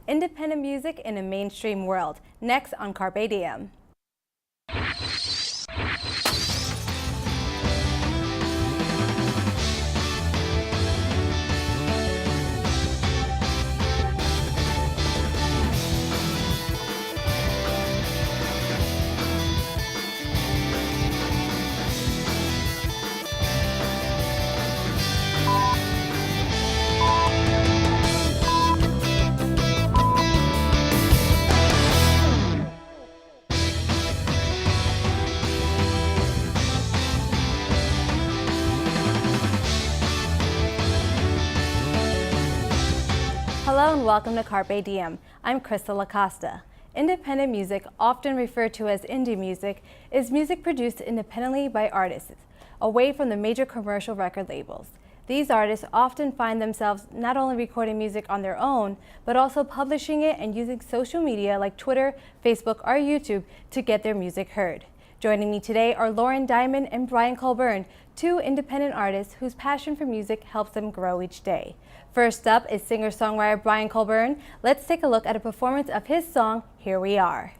independent music in a mainstream world. Next on Carpe Diem. Hello and welcome to Carpe Diem. I'm Krista LaCosta. Independent music, often referred to as indie music, is music produced independently by artists, away from the major commercial record labels. These artists often find themselves not only recording music on their own, but also publishing it and using social media like Twitter, Facebook, or YouTube to get their music heard. Joining me today are Lauren Diamond and Brian Colburn, two independent artists whose passion for music helps them grow each day. First up is singer-songwriter Brian Colburn. Let's take a look at a performance of his song, Here We Are.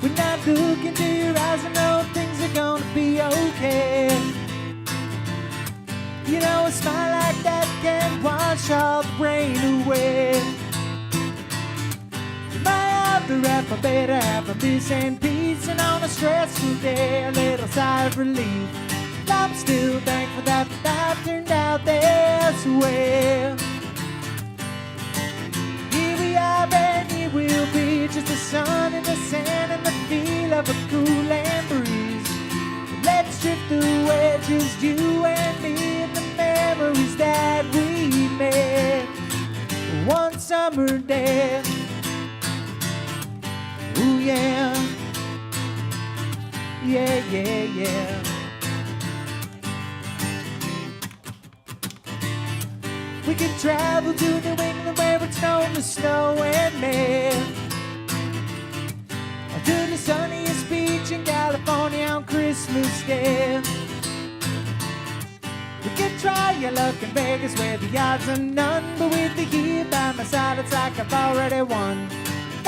When I look into your eyes, I know things are gonna be okay. You know, a smile like that can wash all the rain away. My other half, my better half, I'm missing peace, and on a stressful day, a little sigh of relief. I'm still thankful that life turned out this way. Here we are, and here we'll be, just the sun and the sand and the feel of a cooling breeze. Let's drift away, just you and me, and the memories that we made one summer day. Ooh yeah, yeah, yeah, yeah. We could travel to New England where it's known to snow and May, or to the sunniest beach in California on Christmas Day. We could try your luck in Vegas where the odds are none, but with you here by my side, it's like I've already won.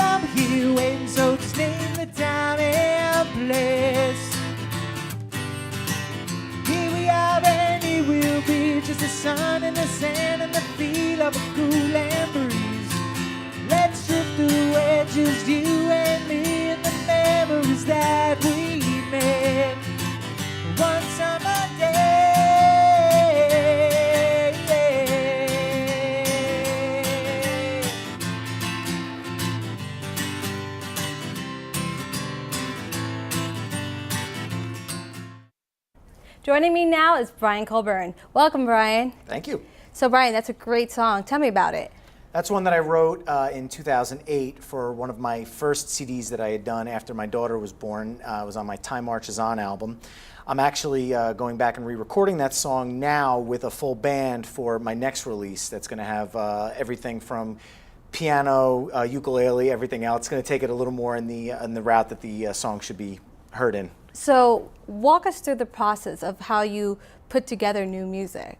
I'm here waiting, so just name the time and place. Here we are, and here we'll be, just the sun and the sand and the feel of a cooling breeze. Let's drift away, just you and me, and the memories that we made one summer day. Joining me now is Brian Colburn. Welcome, Brian. Thank you. So, Brian, that's a great song. Tell me about it. That's one that I wrote in 2008 for one of my first CDs that I had done after my daughter was born. It was on my Time Marches On album. I'm actually going back and re-recording that song now with a full band for my next release that's going to have everything from piano, ukulele, everything else. It's going to take it a little more in the route that the song should be heard in. So, walk us through the process of how you put together new music.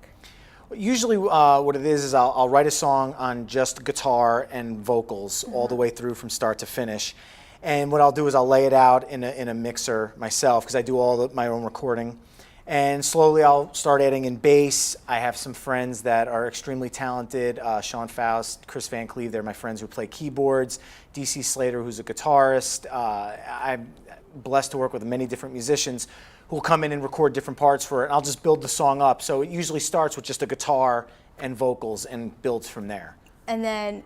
Usually what it is I'll write a song on just guitar and vocals all the way through from start to finish. And what I'll do is I'll lay it out in a mixer myself, because I do my own recording. And slowly I'll start adding in bass. I have some friends that are extremely talented, Sean Faust, Chris Van Cleve, they're my friends who play keyboards, DC Slater, who's a guitarist. I'm blessed to work with many different musicians who will come in and record different parts for it, and I'll just build the song up. So it usually starts with just a guitar and vocals and builds from there. And then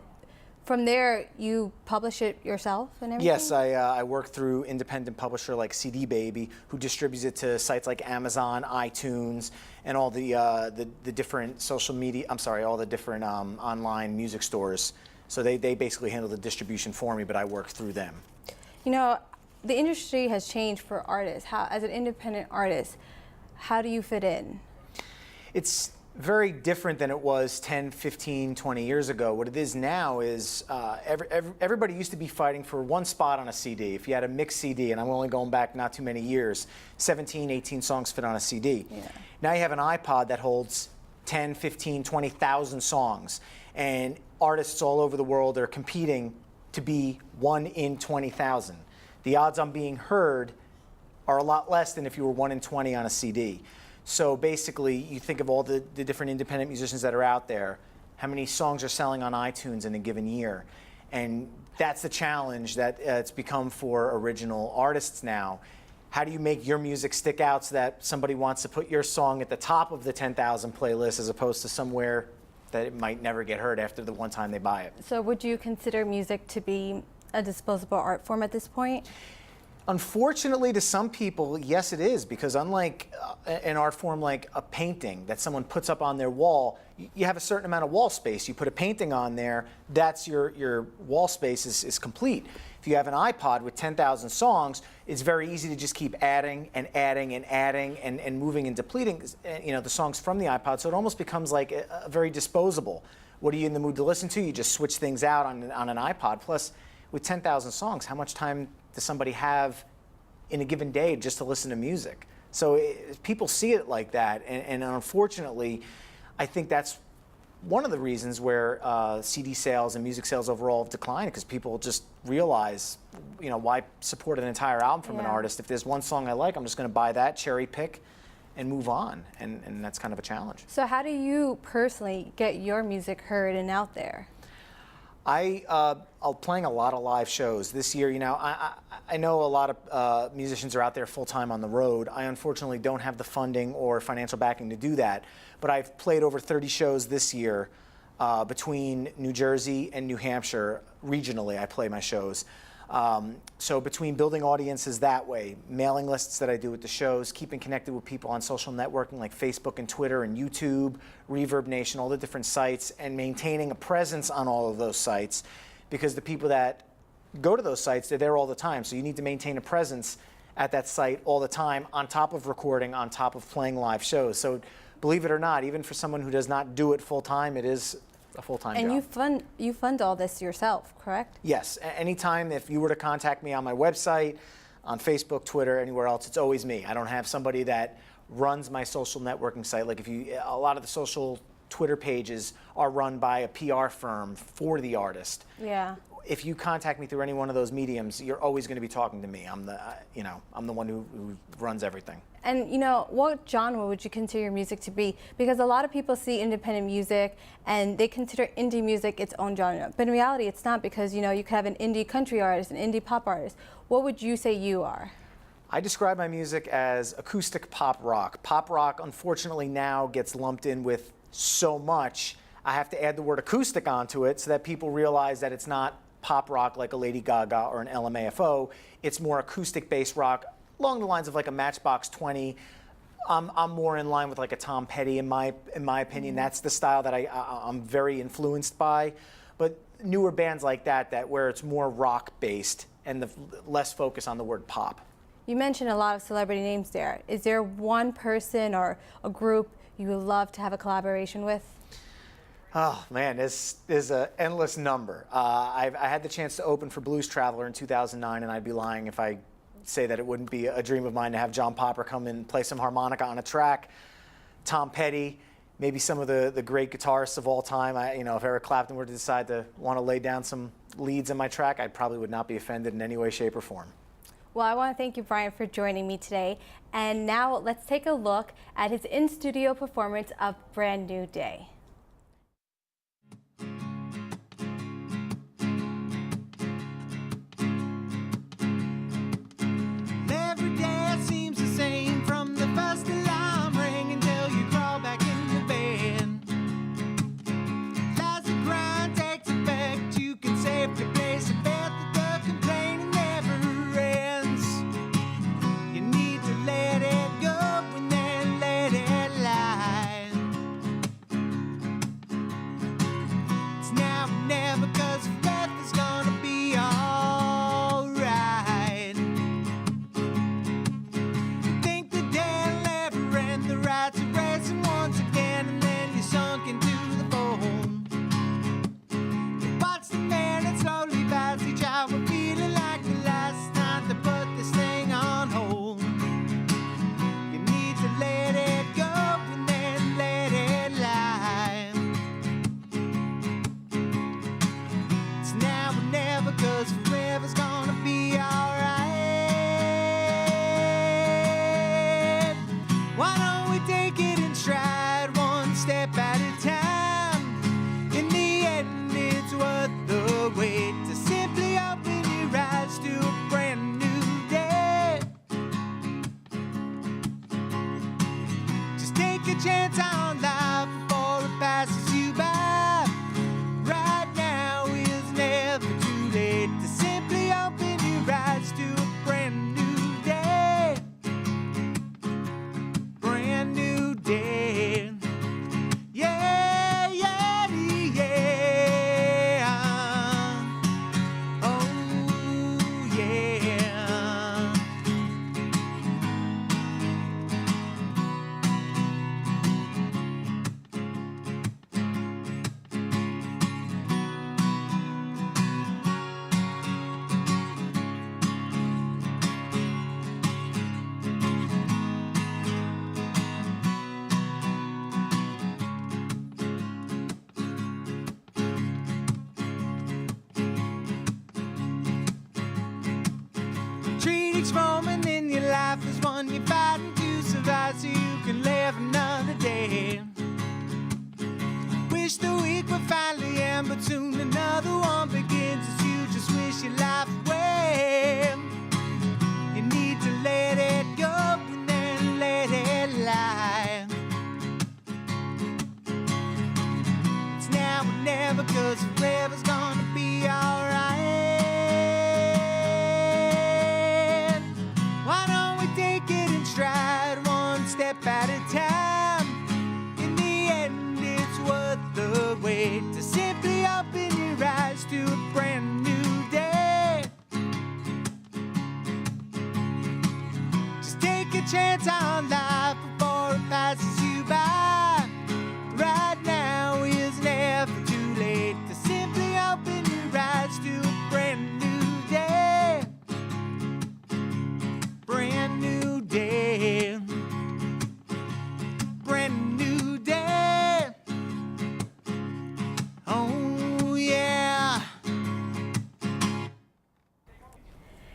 from there, you publish it yourself and everything? Yes, I work through independent publisher like CD Baby, who distributes it to sites like Amazon, iTunes, and all the different social media, all the different online music stores. So they basically handle the distribution for me, but I work through them. You know, the industry has changed for artists. As an independent artist, how do you fit in? It's Very different than it was 10, 15, 20 years ago. What it is now is everybody used to be fighting for one spot on a CD. If you had a mixed CD, and I'm only going back not too many years, 17, 18 songs fit on a CD. Yeah. Now you have an iPod that holds 10, 15, 20,000 songs, and artists all over the world are competing to be one in 20,000. The odds on being heard are a lot less than if you were 1 in 20 on a CD. So basically, you think of all the different independent musicians that are out there, how many songs are selling on iTunes in a given year. And that's the challenge that it's become for original artists now. How do you make your music stick out so that somebody wants to put your song at the top of the 10,000 playlist as opposed to somewhere that it might never get heard after the one time they buy it? So would you consider music to be a disposable art form at this point? Unfortunately, to some people, yes, it is, because unlike an art form like a painting that someone puts up on their wall, you have a certain amount of wall space. You put a painting on there, that's your wall space is complete. If you have an iPod with 10,000 songs, it's very easy to just keep adding and adding and adding and moving and depleting, the songs from the iPod. So it almost becomes like a very disposable. What are you in the mood to listen to? You just switch things out on an iPod. Plus, with 10,000 songs, how much time does somebody have in a given day just to listen to music? So people see it like that, and unfortunately, I think that's one of the reasons where CD sales and music sales overall have declined, because people just realize, why support an entire album from an artist? If there's one song I like, I'm just going to buy that, cherry pick, and move on, and that's kind of a challenge. So how do you personally get your music heard and out there? I'm playing a lot of live shows this year. I know a lot of musicians are out there full-time on the road. I unfortunately don't have the funding or financial backing to do that, but I've played over 30 shows this year between New Jersey and New Hampshire. Regionally, I play my shows. So between building audiences that way, mailing lists that I do at the shows, keeping connected with people on social networking like Facebook and Twitter and YouTube, Reverb Nation, all the different sites, and maintaining a presence on all of those sites, because the people that go to those sites, they're there all the time. So you need to maintain a presence at that site all the time, on top of recording, on top of playing live shows. So believe it or not, even for someone who does not do it full time, it is a full-time job. And you fund all this yourself, correct? Yes. Anytime, if you were to contact me on my website, on Facebook, Twitter, anywhere else, it's always me. I don't have somebody that runs my social networking site. Like a lot of the social Twitter pages are run by a PR firm for the artist. Yeah. If you contact me through any one of those mediums, you're always going to be talking to me. I'm the one who runs everything. And what genre would you consider your music to be? Because a lot of people see independent music and they consider indie music its own genre. But in reality, it's not, because you could have an indie country artist, an indie pop artist. What would you say you are? I describe my music as acoustic pop rock. Pop rock, unfortunately, now gets lumped in with so much. I have to add the word acoustic onto it so that people realize that it's not pop rock like a Lady Gaga or an LMAFO. It's more acoustic-based rock, along the lines of like a Matchbox 20. I'm more in line with like a Tom Petty in my opinion. That's the style that I'm very influenced by. But newer bands like that where it's more rock-based and the less focus on the word pop. You mentioned a lot of celebrity names there. Is there one person or a group you would love to have a collaboration with? Oh man, there's an endless number. I had the chance to open for Blues Traveler in 2009, and I'd be lying if I say that it wouldn't be a dream of mine to have John Popper come and play some harmonica on a track. Tom Petty, maybe some of the great guitarists of all time. If Eric Clapton were to decide to want to lay down some leads in my track, I probably would not be offended in any way, shape, or form. Well, I want to thank you, Brian, for joining me today. And now let's take a look at his in-studio performance of Brand New Day. Every day seems the same, from the first alarm ring until you crawl back in the bed. As the grind takes effect, you can safely place a bet that the complaining never ends. You need to let it go and then let it lie. chance on life before it passes you by. Right now is never too late to simply open your eyes to a brand new day. Brand new day. Yeah, yeah, yeah. Oh, yeah. Treat each moment in your life as one you're fighting to survive so you can live another day. Wish the week would finally end, but soon another one begins as you just wish your life away. You need to let it go and then let it lie. It's now or never, 'cause forever's gonna be alright. Why don't we take it in stride, one step at a time? In the end, it's worth the wait to simply open your eyes to a brand new day. Just take a chance on life before it passes you by. Right now is never too late to simply open your eyes to a brand new day. Brand new day. Brand new day. Oh, yeah.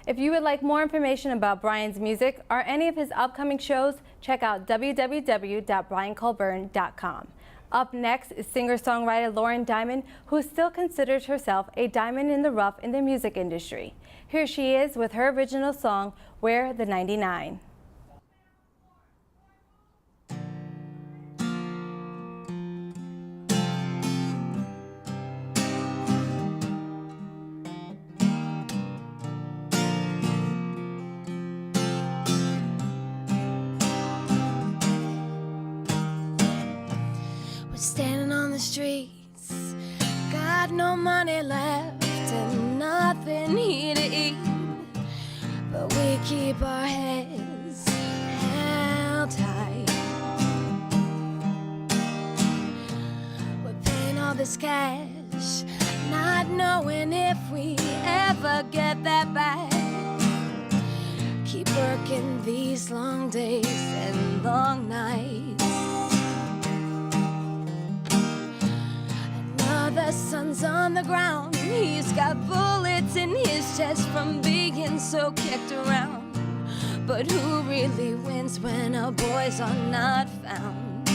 If you would like more information about Brian's music or any of his upcoming shows, check out www.briancolburn.com. Up next is singer-songwriter Lauren Diamond, who still considers herself a diamond in the rough in the music industry. Here she is with her original song, We're the 99. We're standing on the streets, got no money left and nothing here to eat, but we keep our heads held high. We're paying all this cash, not knowing if we ever get that back. Keep working these long days and long nights. The sun's on the ground, he's got bullets in his chest from being so kicked around. But who really wins when our boys are not found?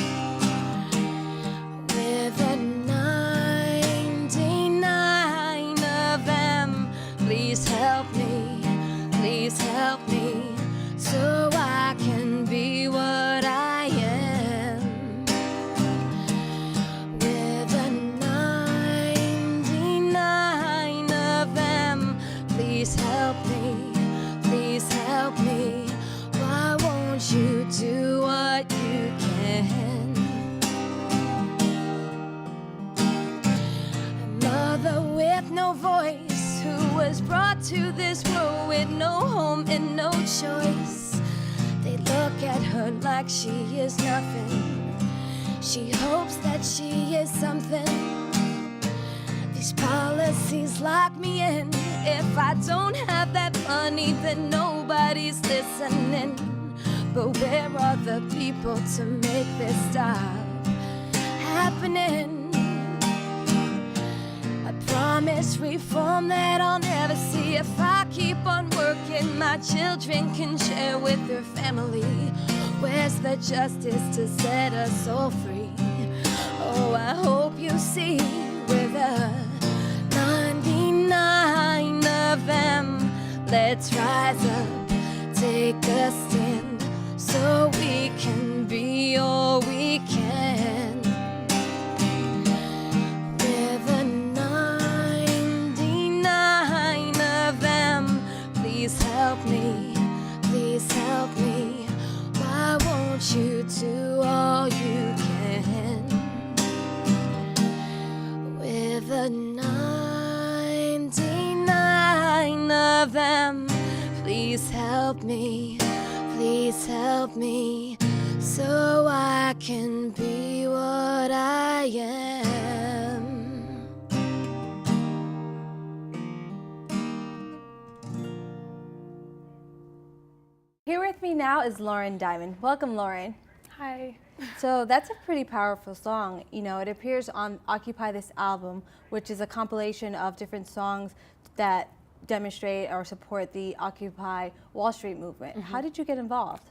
With the 99 of them, please help me, so I can be what I am. With the 99 of them, please help me, why won't you do what you can? A mother with no voice, who was brought to this world with no home and no choice. They look at her like she is nothing. She hopes that she is something. These policies lock me in. If I don't have that money, then nobody's listening. But where are the people to make this stop happening? I promise reform that I'll never see. If I keep on working, my children can share with their family. Where's the justice to set us all free? Oh, I hope you see we're the 99 of them. Let's rise up, take a stand, so we can be all we of them. Please help me, so I can be what I am. Here with me now is Lauren Diamond. Welcome, Lauren. Hi. So that's a pretty powerful song. You know, it appears on Occupy This Album, which is a compilation of different songs that demonstrate or support the Occupy Wall Street movement. How did you get involved?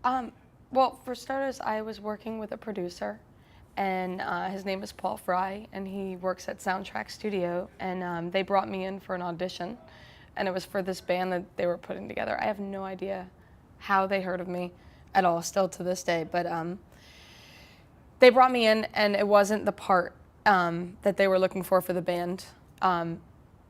Well, for starters, I was working with a producer, and his name is Paul Fry, and he works at Soundtrack Studio, and they brought me in for an audition, and it was for this band that they were putting together. I have no idea how they heard of me at all, still to this day, but they brought me in, and it wasn't the part that they were looking for the band,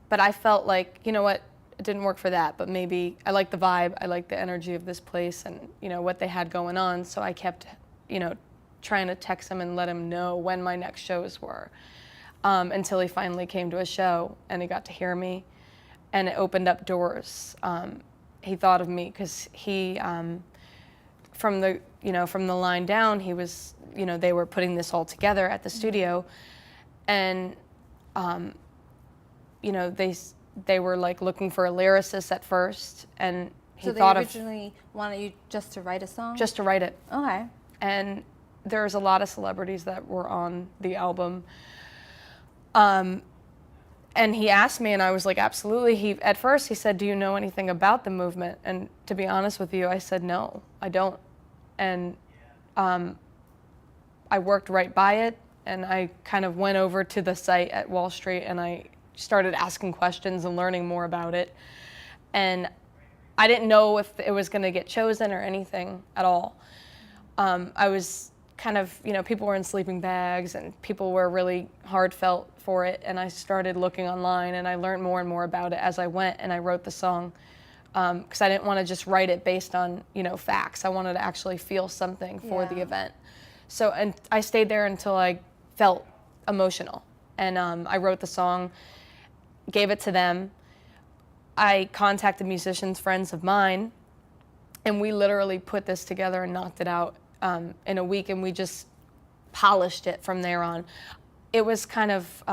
but I felt like, you know what, it didn't work for that, but maybe I like the vibe, I like the energy of this place and, you know, what they had going on, so I kept, you know, trying to text him and let him know when my next shows were, until he finally came to a show and he got to hear me, and it opened up doors. He thought of me because he, from the line down, he was, you know, they were putting this all together at the studio, and, you know, they were like looking for a lyricist at first, and he thought of. So they originally wanted you just to write a song? Just to write it. Okay. And there's a lot of celebrities that were on the album. And he asked me, and I was like, absolutely. At first he said, do you know anything about the movement? And to be honest with you, I said, no, I don't. And I worked right by it, and I kind of went over to the site at Wall Street, and I started asking questions and learning more about it. And I didn't know if it was going to get chosen or anything at all. I was kind of, you know, people were in sleeping bags and people were really heartfelt for it. And I started looking online and I learned more and more about it as I went, and I wrote the song because I didn't want to just write it based on, you know, facts. I wanted to actually feel something for the event. So, and I stayed there until I felt emotional. And I wrote the song, gave it to them. I contacted musicians, friends of mine, and we literally put this together and knocked it out in a week, and we just polished it from there on. It was kind of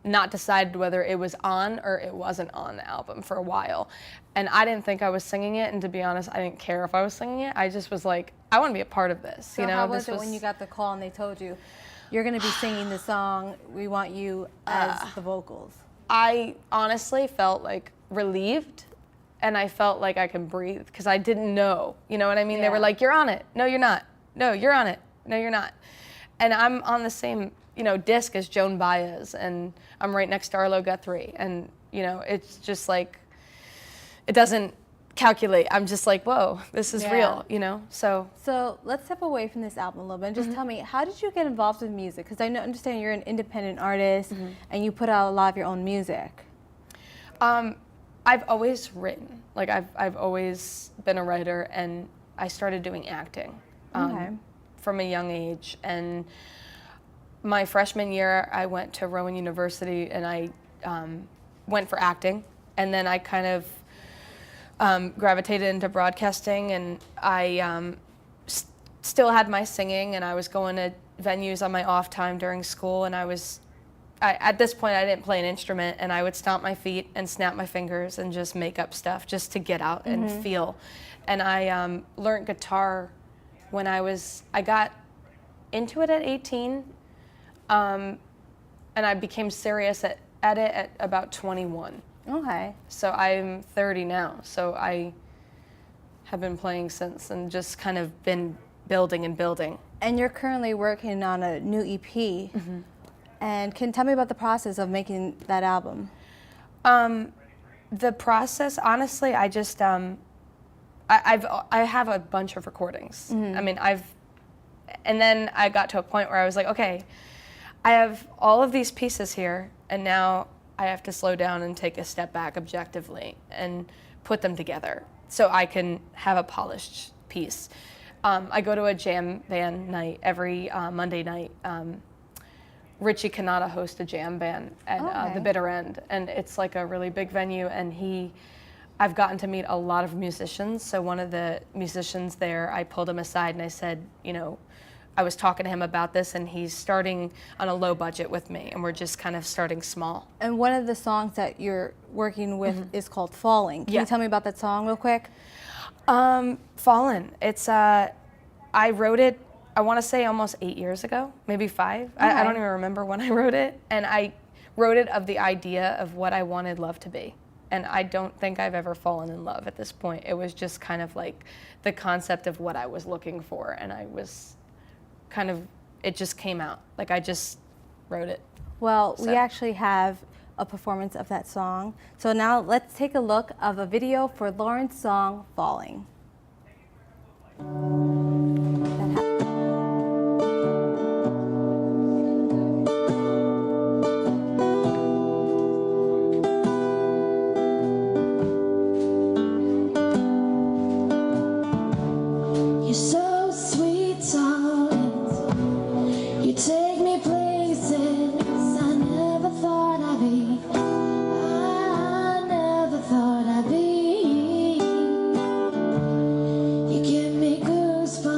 not decided whether it was on or it wasn't on the album for a while. And I didn't think I was singing it, and to be honest, I didn't care if I was singing it. I just was like, I want to be a part of this. So you know, how was it when you got the call and they told you, you're going to be singing the song, we want you as the vocals? I honestly felt like relieved, and I felt like I could breathe because I didn't know. You know what I mean? They were like, you're on it. No, you're not. No, you're on it. No, you're not. And I'm on the same, you know, disc as Joan Baez, and I'm right next to Arlo Guthrie, and, you know, it's just like, it doesn't calculate. I'm just like, whoa, this is real, you know? So let's step away from this album a little bit and just tell me, how did you get involved with music? Because I understand you're an independent artist and you put out a lot of your own music. I've always written. Like, I've always been a writer, and I started doing acting from a young age. And my freshman year, I went to Rowan University, and I went for acting. And then I kind of gravitated into broadcasting, and I still had my singing, and I was going to venues on my off time during school, and at this point I didn't play an instrument, and I would stomp my feet and snap my fingers and just make up stuff just to get out and feel. And I learned guitar when I got into it at 18, and I became serious at it at about 21. Okay. So I'm 30 now, so I have been playing since and just kind of been building and building. And you're currently working on a new EP. And can you tell me about the process of making that album? The process, honestly, I just, I have a bunch of recordings. I mean, and then I got to a point where I was like, okay, I have all of these pieces here, and now I have to slow down and take a step back objectively and put them together so I can have a polished piece. I go to a jam band night every Monday night. Richie Kanata hosts a jam band at the Bitter End, and it's like a really big venue, and he I've gotten to meet a lot of musicians. So one of the musicians there, I pulled him aside and I said, you know, I was talking to him about this, and he's starting on a low budget with me, and we're just kind of starting small. And one of the songs that you're working with is called Falling. Can you tell me about that song real quick? Fallen. It's, I wrote it, I want to say almost 8 years ago, maybe 5. I don't even remember when I wrote it. And I wrote it of the idea of what I wanted love to be. And I don't think I've ever fallen in love at this point. It was just kind of like the concept of what I was looking for, and I was kind of, it just came out. Like I just wrote it. Well, we actually have a performance of that song. So now let's take a look of a video for Lauren's song, Falling. You're so sweet, darling. You take me places I never thought I'd be. I never thought I'd be. You give me goosebumps.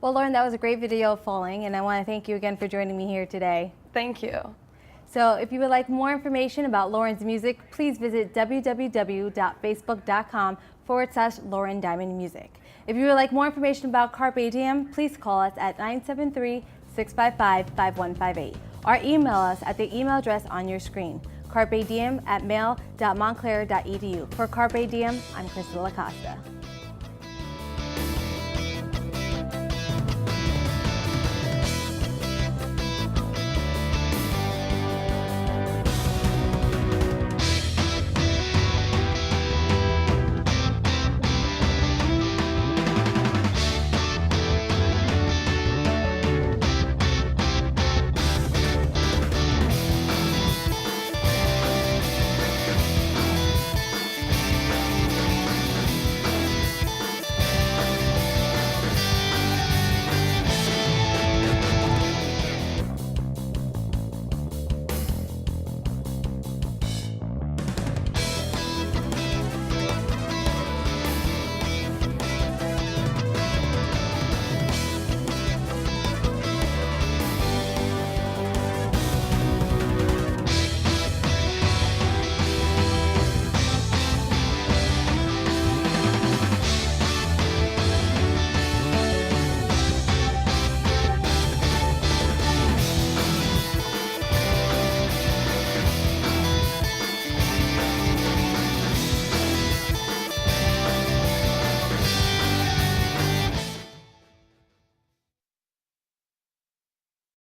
Well, Lauren, that was a great video of falling, and I want to thank you again for joining me here today. Thank you. So if you would like more information about Lauren's music, please visit www.facebook.com/Lauren Diamond Music. If you would like more information about Carpe Diem, please call us at 973-655-5158 or email us at the email address on your screen, carpediem@mail.montclair.edu. For Carpe Diem, I'm Crystal Acosta.